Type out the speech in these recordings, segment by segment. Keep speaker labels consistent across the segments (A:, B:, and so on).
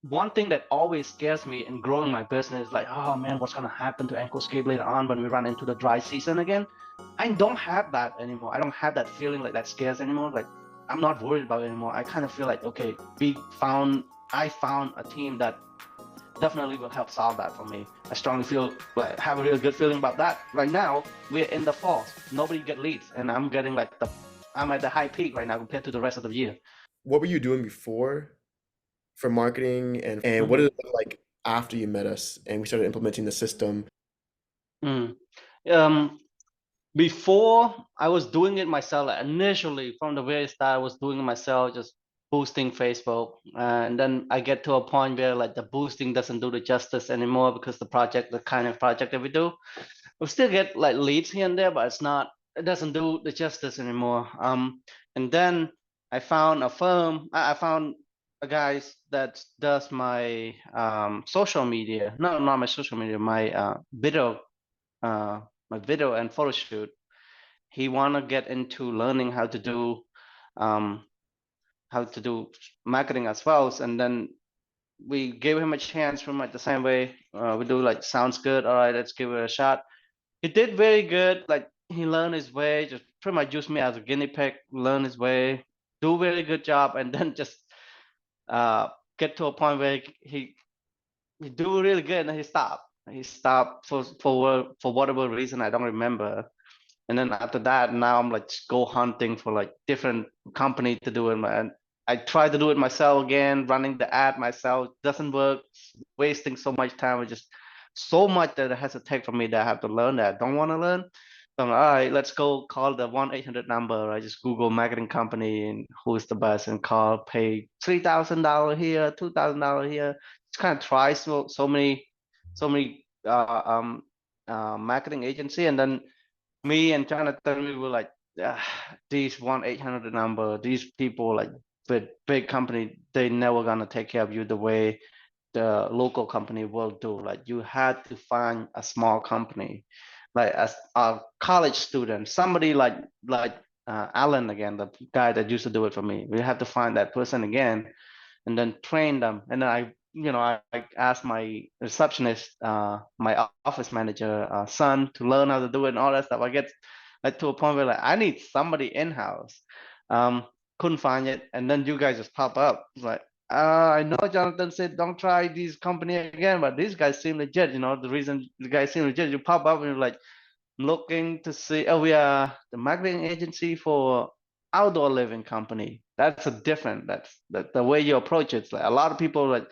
A: one thing that always scares me in growing my business, like, oh man, what's gonna happen to hardscape later on when we run into the dry season again? I don't have that anymore. I don't have that feeling like that scares anymore. Like, I'm not worried about it anymore. I kind of feel like, okay, I found a team that definitely will help solve that for me. I strongly feel like have a really good feeling about that. Right now, we're in the fall. Nobody get leads, and I'm at the high peak right now compared to the rest of the year.
B: What were you doing before for marketing, and what did
A: Mhm.
B: it look like after you met us and we started implementing the system?
A: Mm. Um, Before I was doing it myself. Like initially, from the very start, I was doing it myself, just boosting Facebook, and then I get to a point where like the boosting doesn't do the justice anymore because the kind of project that we do, we still get like leads here and there, but it doesn't do the justice anymore. And then I found a firm. I found a guy that does my social media. No, not my social media. Uh, my video and photo shoot. He wanna get into learning um, how to do marketing as well. And then we gave him a chance from like the same way we do like sounds good. All right, let's give it a shot. He did very good. Like he learned his way, just pretty much used me as a guinea pig, learn his way, do very good job, and then just uh, get to a point where he do really good, and then he stopped. He stopped for whatever reason I don't remember. And then after that, now I'm like go hunting for like different company to do it. And I try to do it myself again, running the ad myself doesn't work, wasting so much time. It's just so much that it has to take from me that I have to learn that I don't want to learn. So I'm like, all right, let's go call the 1-800 number. I just Google marketing company and who's the best and call, pay $3,000 here, $2,000 here. Just kind of try so many marketing agency, and then me and Jonathan, we were like, ah, these 1-800 number, these people like with big company, they never gonna take care of you the way the local company will do. Like you had to find a small company, like as a college student, somebody like Alan again, the guy that used to do it for me. We have to find that person again and then train them. And then I asked my receptionist, my office manager, son, to learn how to do it and all that stuff. I get like to a point where like I need somebody in house. Um, couldn't find it, and then you guys just pop up. It's like, I know Jonathan said don't try these company again, but these guys seem legit. You know, the reason the guys seem legit, you pop up and you're like looking to see, oh, we are the marketing agency for outdoor living company. That's a different, that's the way you approach it. It's like a lot of people like,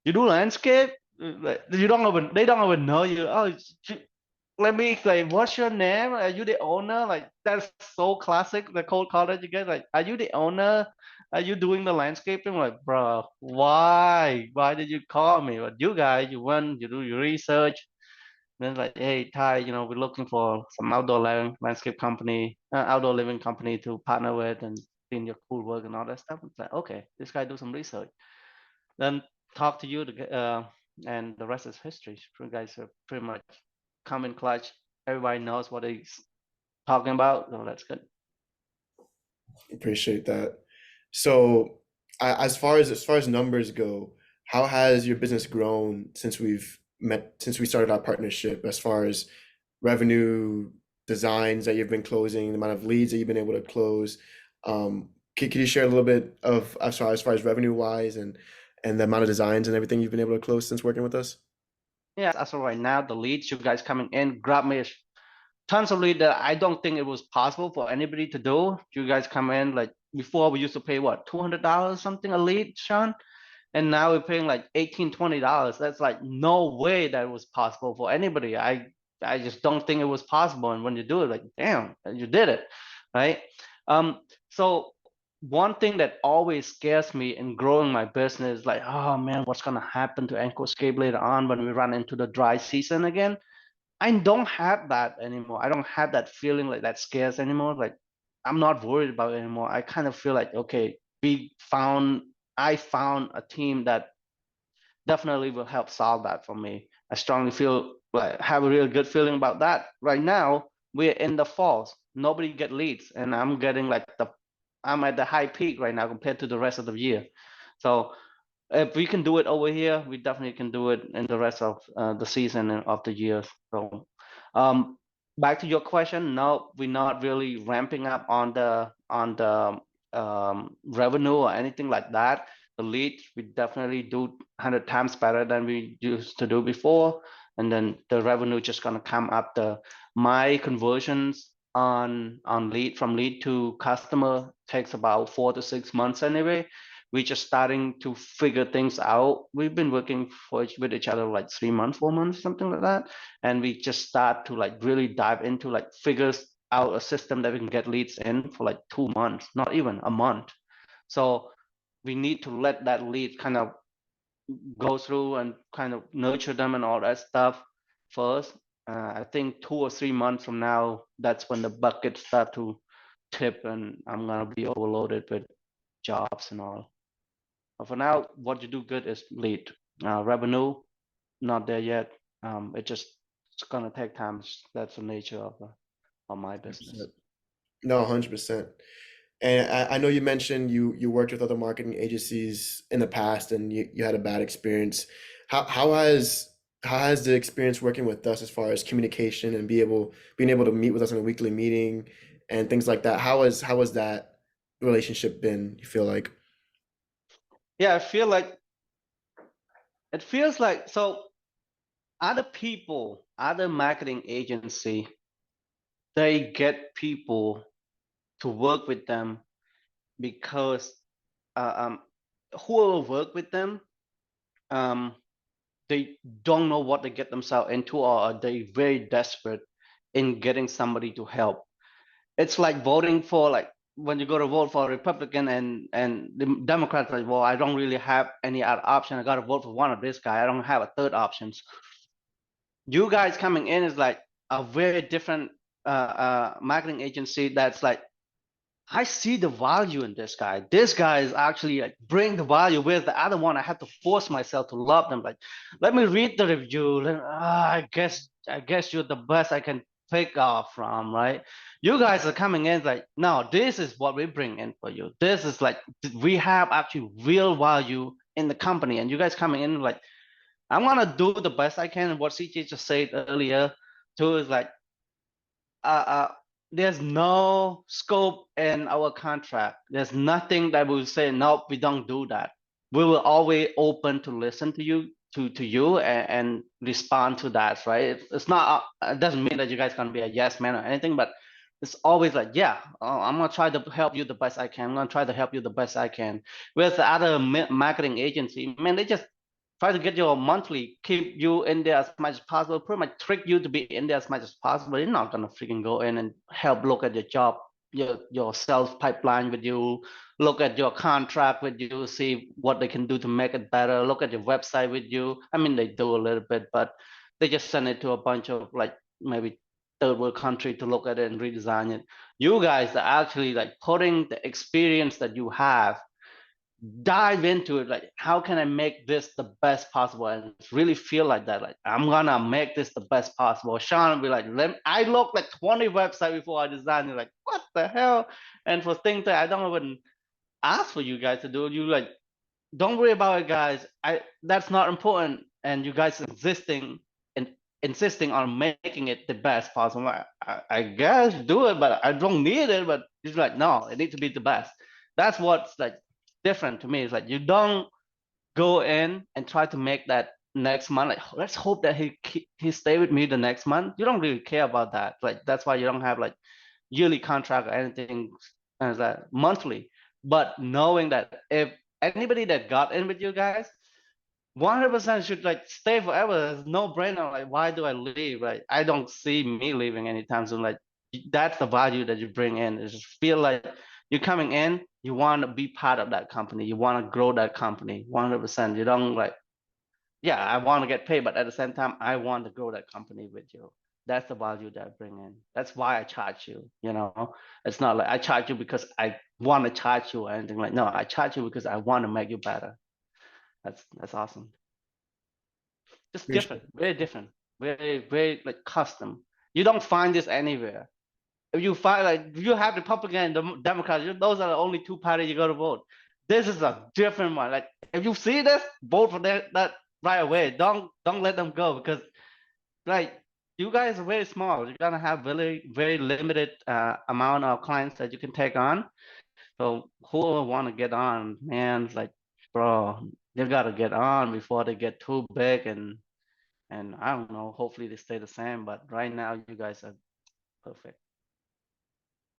A: you do landscape, like, they don't even know you. Oh, let me like, what's your name? Are you the owner? Like that's so classic. The cold caller you get like, are you the owner? Are you doing the landscaping? Like, bro, why? Why did you call me? But you guys, you went, you do your research, then like, hey, Ty, we're looking for some landscape company, outdoor living company to partner with and in your cool work and all that stuff. It's like, okay, this guy do some research. Then talk to you, and the rest is history. You guys are pretty much come in clutch. Everybody knows what he's talking about. So that's good.
B: Appreciate that. So, as far as numbers go, how has your business grown since we started our partnership? As far as revenue, designs that you've been closing, the amount of leads that you've been able to close. Could you share a little bit of as far as revenue wise and the amount of designs and everything you've been able to close since working with us?
A: Yeah, as of right now, the leads you guys coming in, grab me tons of lead that I don't think it was possible for anybody to do. You guys come in like before we used to pay what $200 something a lead, Sean, and now we're paying like 18, $20. That's like no way that was possible for anybody. I just don't think it was possible. And when you do it, like damn, you did it, right? So one thing that always scares me in growing my business, like, oh man, what's gonna happen to Anchor later on when we run into the dry season again? I don't have that anymore. I don't have that feeling like that scares anymore. Like I'm not worried about it anymore. I kind of feel like, okay, I found a team that definitely will help solve that for me. I strongly feel like have a real good feeling about that. Right now, we're in the falls. Nobody get leads, and I'm at the high peak right now compared to the rest of the year. So if we can do it over here, we definitely can do it in the rest of the season and of the year. So, um, back to your question, no, we're not really ramping up on the revenue or anything like that. The leads we definitely do 100 times better than we used to do before, and then the revenue just gonna come up. My conversions on lead from lead to customer takes about 4 to 6 months anyway. We're just starting to figure things out. We've been working with each other like 3 months, 4 months, something like that. And we just start to like really dive into like figures out a system that we can get leads in for like 2 months, not even a month. So we need to let that lead kind of go through and kind of nurture them and all that stuff first. I think 2 or 3 months from now, that's when the buckets start to tip and I'm gonna be overloaded with jobs and all. But for now, what you do good is lead. Revenue, not there yet. It's gonna take time. That's the nature of my business.
B: 100%. No, 100%. And I know you mentioned you worked with other marketing agencies in the past and you had a bad experience. How has the experience working with us as far as communication and being able to meet with us in a weekly meeting and things like that? How has that relationship been, you feel like?
A: Yeah, it feels like so other people, other marketing agency, they get people to work with them because uh, um, who will work with them, um, they don't know what they get themselves into, or are they very desperate in getting somebody to help. It's like voting for like when you go to vote for a Republican and the Democrats like, well, I don't really have any other option. I got to vote for one of this guy. I don't have a third options. You guys coming in is like a very different marketing agency that's like, I see the value in this guy. This guy is actually like bring the value. Whereas the other one, I had to force myself to love them. Like, let me read the review. I guess you're the best I can take off from, right? You guys are coming in like, no, this is what we bring in for you. This is like we have actually real value in the company, and you guys coming in like, I'm gonna do the best I can. And what CJ just said earlier too is like uh, uh, there's no scope in our contract. There's nothing that will say, no, we don't do that. We will always open to listen to you, to you and respond to that, right? It's not, it doesn't mean that you guys gonna be a yes man or anything, but it's always like, yeah, I'm gonna try to help you the best I can. I'm gonna try to help you the best I can. Whereas the other marketing agency, man, they just try to get your monthly, keep you in there as much as possible, pretty much trick you to be in there as much as possible. You're not gonna freaking go in and help look at your job, your sales pipeline with you, look at your contract with you, see what they can do to make it better, look at your website with you. I mean, they do a little bit, but they just send it to a bunch of like maybe third world country to look at it and redesign it. You guys are actually like putting the experience that you have, dive into it, like how can I make this the best possible and really feel like that, like I'm gonna make this the best possible. Sean will be like, I looked like 20 websites before I designed it, like what the hell. And for things that I don't even ask for you guys to do, you like, don't worry about it, guys. That's not important. And you guys existing and insisting on making it the best possible. I guess do it, but I don't need it. But it's like, no, it needs to be the best. That's what's like different to me. It's like you don't go in and try to make that next month. Like, let's hope that he stay with me the next month. You don't really care about that. Like that's why you don't have like yearly contract or anything as that monthly. But knowing that if anybody that got in with you guys 100% should like stay forever. There's no brainer. Like, why do I leave? Like, I don't see me leaving anytime soon. Like, that's the value that you bring in. Is just feel like you're coming in. You want to be part of that company. You want to grow that company. 100%. You don't like, yeah, I want to get paid, but at the same time, I want to grow that company with you. That's the value that I bring in. That's why I charge you. You know, it's not like I charge you because I want to charge you or anything like. No, I charge you because I want to make you better. That's awesome. Just
B: Appreciate
A: different, very like custom. You don't find this anywhere. If you find like if you have Republican and Democrats, those are the only two parties you go to vote. this is a different one. Like if you see this, vote for that right away. Don't let them go because like you guys are very small. You're gonna have very limited amount of clients that you can take on. So who will want to get on, man? It's like, bro, they gotta get on before they get too big and I don't know. Hopefully they stay the same. But right now, you guys are perfect.